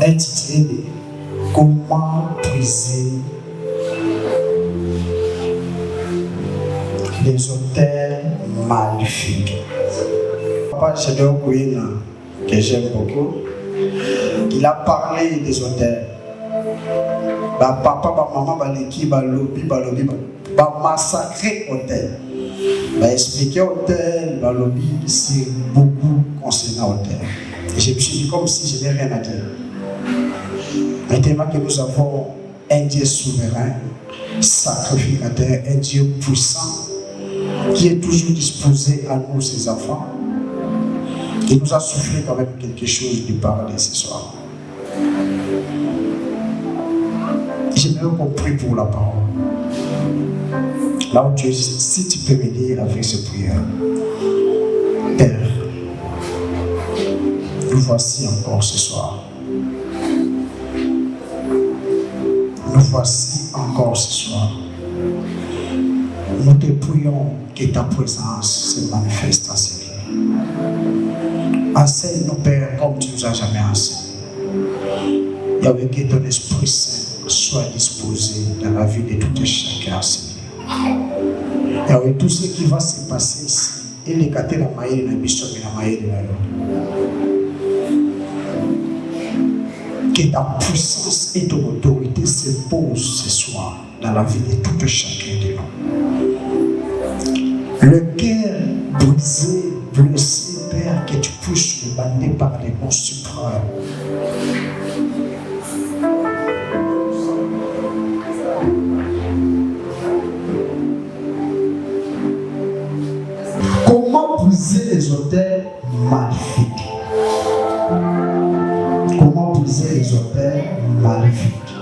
intitulé Comment briser les autels maléfiques. Papa Gédéon Kouina, que j'aime beaucoup, il a parlé des autels. Papa, maman, baleki, balobi, massacrer hôtel. Expliquer hôtel, balobi, c'est beaucoup concernant hôtel. Et je me suis dit comme si je n'ai rien à dire. Maintenant que nous avons un Dieu souverain, sacrificateur, un Dieu puissant, qui est toujours disposé à nous, ses enfants, il nous a soufflé quand même quelque chose de parler ce soir. J'aimerais qu'on prie pour la parole. Là où tu es, si tu peux m'aider avec cette prière. Père, nous voici encore ce soir. Nous voici encore ce soir. Nous te prions que ta présence se manifeste en ce lieu. Enseigne-nous, Père, comme tu nous as jamais enseigné. Yahweh, que ton Esprit Saint soit disposé dans la vie de tout et chacun en ce lieu. Yahweh, tout ce qui va se passer ici, et les catés dans la maïe, la mission de la maïe, que ta puissance et ton autorité se posent ce soir dans la vie de tout et chacun de nous. Le cœur brisé, blessé, Père, que tu puisses le bannir par les noms suprêmes. Comment briser les autels maléfiques? Comment briser les autels maléfiques?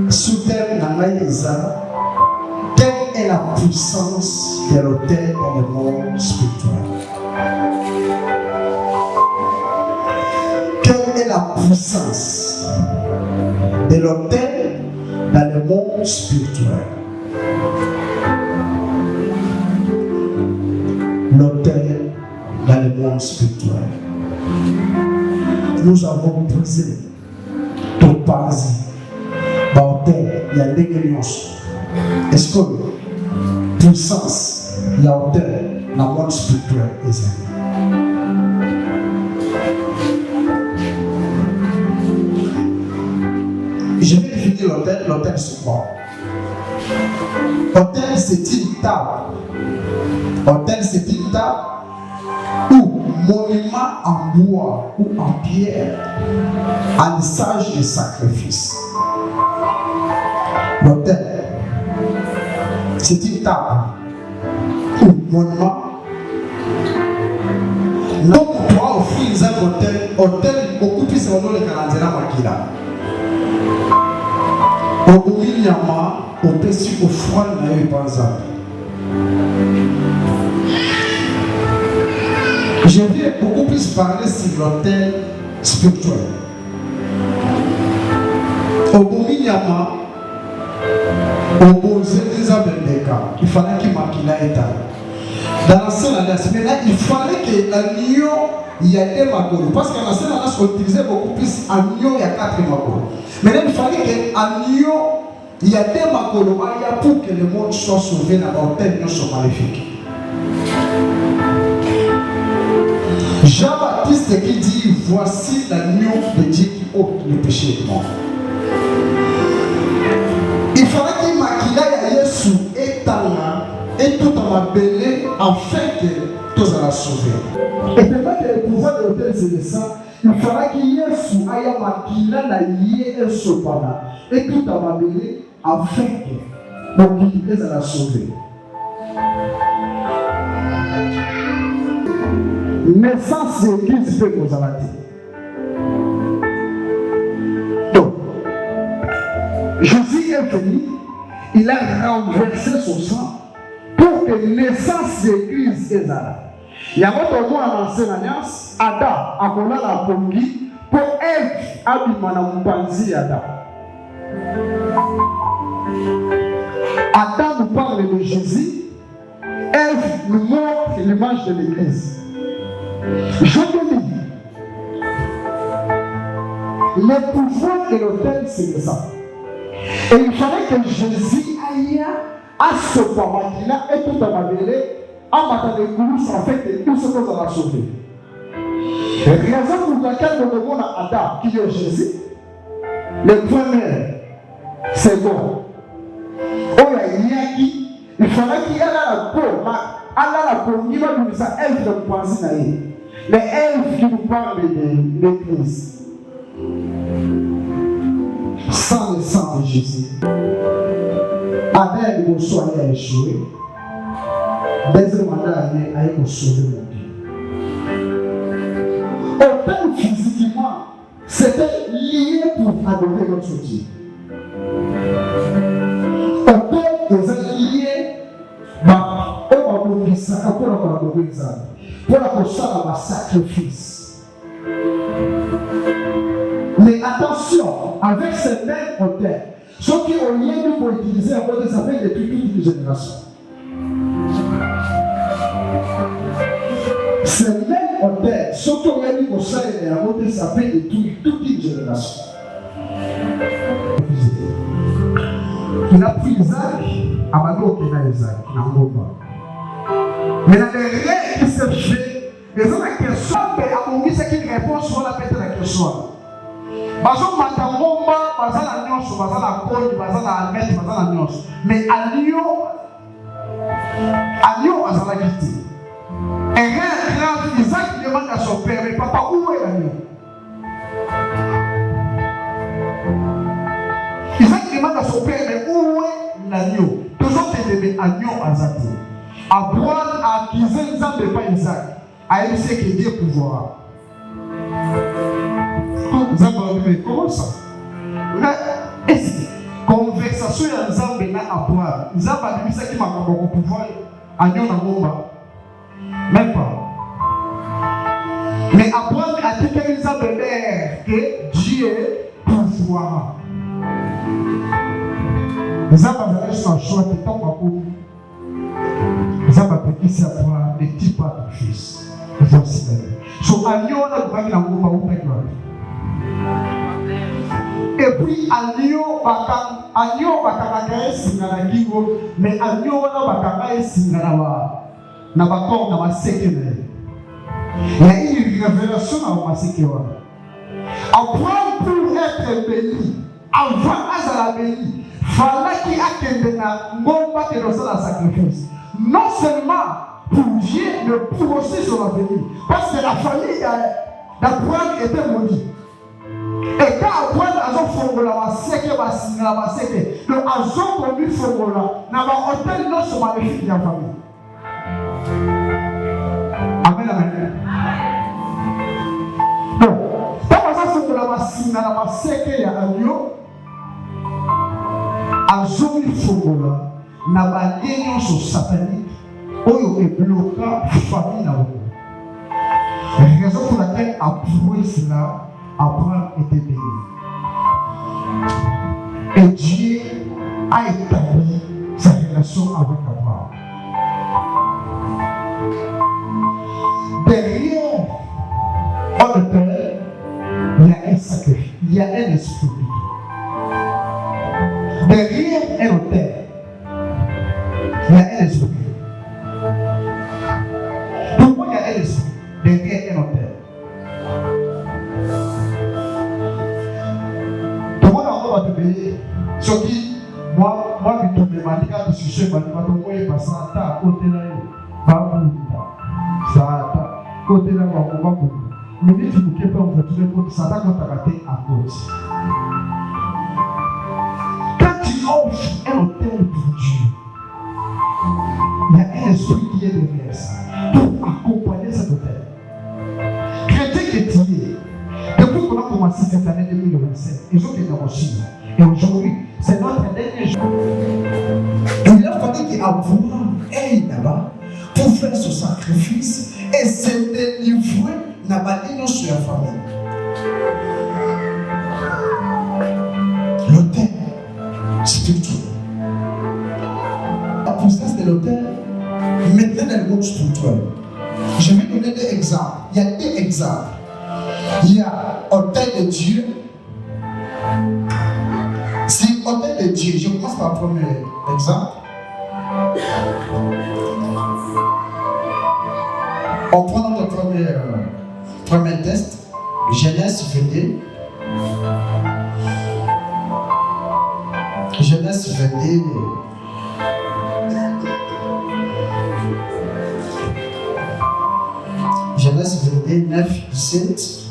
Sous terme d'Anaïsa, quelle est la puissance de l'autel dans le monde spirituel? Quelle est la puissance de l'autel dans le monde spirituel? L'autel dans le monde spirituel. Nous avons brisé tout parasite. L'autel, il y a des guérisons. Est-ce que puissance, il y a l'autel dans le monde spirituel? Je vais définir l'autel. L'autel, c'est quoi? L'autel, c'est une table. L'autel, c'est une table ou monument en bois ou en pierre, en sage de sacrifice. L'autel, c'est une table ou monument. Donc, on doit offrir un hôtel. Hôtel, beaucoup plus dans le calendrier Makila. Au Ouminyama, au Pessu, au froid, par exemple. Je vais beaucoup plus parler sur l'autel spirituel. Au Ouminyama, au Bozéza Bendeka, il fallait qu'il maquilla et dans la scène alliance, mais là, il fallait que l'agneau, il y ait des magolos. Parce que dans la scène alliance, on utilisait beaucoup plus agneau, il y a 4 magolos. Mais là, il fallait que l'agneau, il y a des magolos pour que le monde soit sauvé dans l'autel maléfique. Jean-Baptiste qui dit, voici l'agneau de Dieu qui ôte le péché du monde. Il fallait qu'il maquille à Yesu et Tana et tout en appelé afin que tous en sauver. Et tellement que le pouvoir de l'autel c'est de ça, il fallait qu'il Yesu aille maquiller la Yesu et tout en appelé afin que tous en sauver. Naissance de l'église peut nous arrêter. Donc, Jésus est venu, il a renversé son sang pour que naissance de l'église est là. Il y a votre mot à l'ancienne alliance, Adam a collé la pongi pour Ève abimana mpanzi Adam. Adam nous parle de Jésus, Ève nous montre l'image de l'église. Je te dis, Le pouvoir de l'autel, c'est ça. Et il fallait que Jésus aille à ce moment-là et tout à ma vérité, en battant les coups, en fait, et tout ce qu'on va sauver. Et raison pour laquelle nous devons à Adam, qui est Jésus, le premier, c'est bon. Il fallait qu'il y ait la peau, la peau, il va nous dire, elle qui nous pense, mais elle qui nous parle de l'Église. Sans le sang de Jésus, Abel nous soit échoué. Deuxième mandat a été sauvé mon Dieu. Autant physiquement, c'était lié pour adorer notre Dieu. Autant ils liés, pour la sacrifice. Mais attention, avec ces mêmes auteurs, ceux qui ont lié pour utiliser un mot de ça fait depuis toute une génération. Ces mêmes auteurs, ceux qui ont lié pour ça et un mot de ça fait depuis toute une génération. Il a pris Isaac, Amado qui a Isaac, il n'a pas. Mais la règle qui s'est fait, les gens la question, à mon c'est qu'il répond sur la bête de la question. Bazo matangomba, bazala nyonso, bazala koni, bazala almet, bazala nyonso. Mais alio azala quitté. Et rien grave, Isaac demande à son père, mais papa, où est l'agneau? Isaac demande à son père, mais où est l'agneau? Toujours t'aimer agneau azati. Abraham a accusé Nzambe pas Isaac. A dit que Dieu pouvoir. Comment ça? Conversation ya Nzambe na Abraham. Nzambe a dit ça qui m'a beaucoup pouvoir. Agneau na bomba. Même pas. Mais Abraham a dit que Nzambe que Dieu pouvoir. Nzambe a dit son choix qui tombe à coup. Nzambe a pris ici à toi les petits pas de fils. Voici la vie. So agneau na bomba na bomba ou pas. Et puis agneau bakanga esinga na kingo, mais agneau wana bakanga esinga na bakor na maseke na ye. Il y a une révélation dans maseke wana. Abraham pour être béni, avant azala béni, fallait qu'il akende na ngomba que dans la sacrifice. Non seulement pour Dieu, mais pour aussi son avenir. Parce que la famille d'Abraham était maudite. Et quand Abraham a fait la maseke, le azon conduit fongola, n'a pas hôtel non sur maléfique de la famille. Amen, amen. Donc, quand on a fait la maseke ya agneau, azon fongola, n'a pas lien sur satanique, oyo est bloquant famille na oyo. La raison pour laquelle après cela, Abraham était béni. Et Dieu a établi sa relation avec Abraham. Derrière un autel, il y a un sacrifice, il y a un esprit. Derrière un autel, il y a un esprit. Pourquoi il y a un esprit derrière un autel? Ce qui, moi, je me demande quand je suis chez moi, je me passe à côté là, ça côté là, mais si tu ne peux pas me retrouver pour ça, tu as raté à côté. Quand tu offres un hôtel pour Dieu, il y a un esprit qui est derrière ça pour accompagner cet hôtel. Chrétien que tu es, depuis qu'on a commencé cette année 2027, ils ont été reçus. Et aujourd'hui, c'est notre dernier jour. Il a fallu qu'Abraham aille là-bas pour faire ce sacrifice et se délivrer dans sur la famille. L'autel spirituel. La puissance de l'autel, maintenant dans le monde spirituel. Je vais donner des exemples. Il y a deux exemples. Il y a l'autel de Dieu Je commence par le premier exemple. On prend notre premier test, Genèse 22. Genèse 22. Genèse 22, 9, 17.